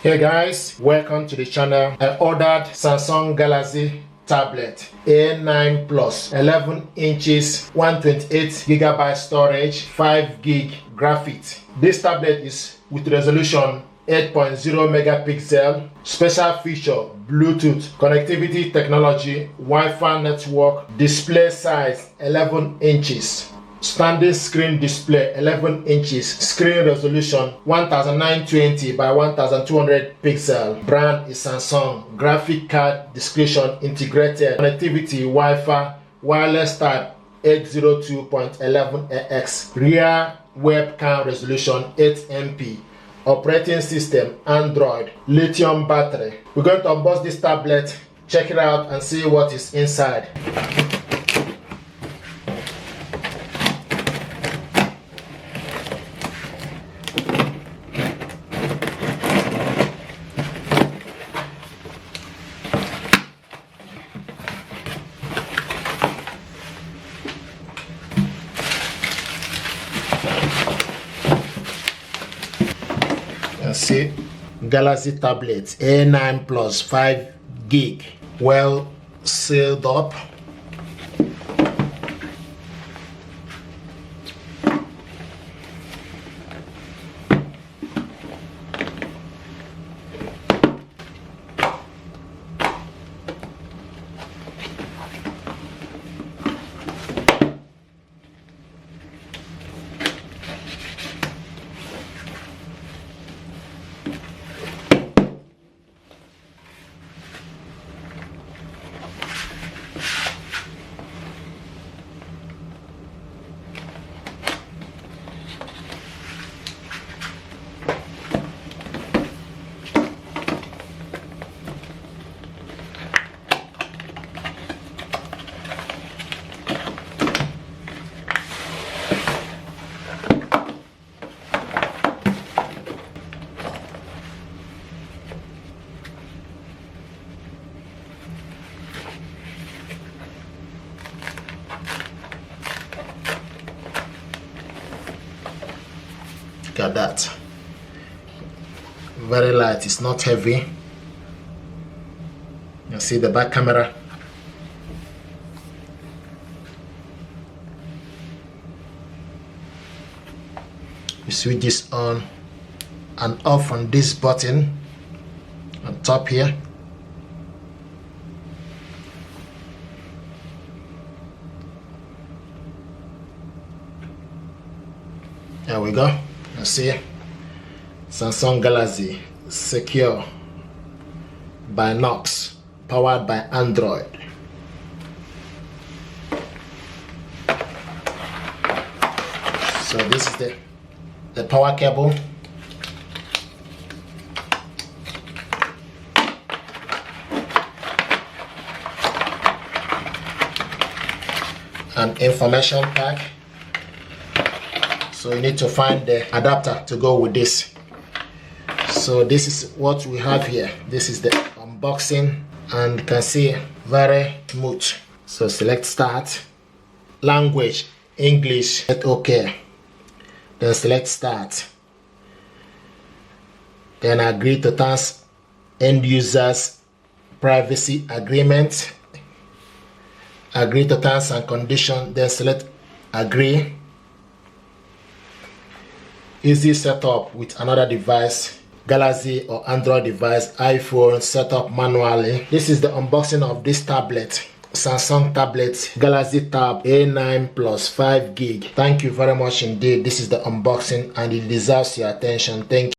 Hey guys, welcome to the channel. I ordered Samsung Galaxy tablet A9 Plus, 11 inches, 128GB storage, 5GB graphite. This tablet is with resolution 8.0 megapixel, special feature Bluetooth, connectivity technology, Wi-Fi network, display size 11 inches. Standing screen display 11 inches, screen resolution 1920 by 1200 pixel. Brand is Samsung. Graphic card description integrated. Connectivity Wi-Fi, wireless type 802.11ax. Rear webcam resolution 8MP. Operating system Android. Lithium battery. We're going to unbox this tablet, check it out and see what is inside. See, Galaxy tablet A9 Plus 5GB, well sealed up. Look at that. Very light, it's not heavy. You see the back camera. You switch this on and off on this button on top here. There we go. You see, Samsung Galaxy secure by Knox, powered by Android. So this is the power cable. An information pack. So you need to find the adapter to go with this. So this is what we have here. This is the unboxing, and you can see very smooth. So select start. Language English, hit OK. Then select start. Then agree to terms end users privacy agreement. Agree to terms and conditions. Then select agree. Easy setup with another device, Galaxy or Android device, iPhone, setup manually. This is the unboxing of this tablet, Samsung tablet Galaxy Tab A9 Plus 5GB. Thank you very much indeed. This is the unboxing and it deserves your attention. Thank you.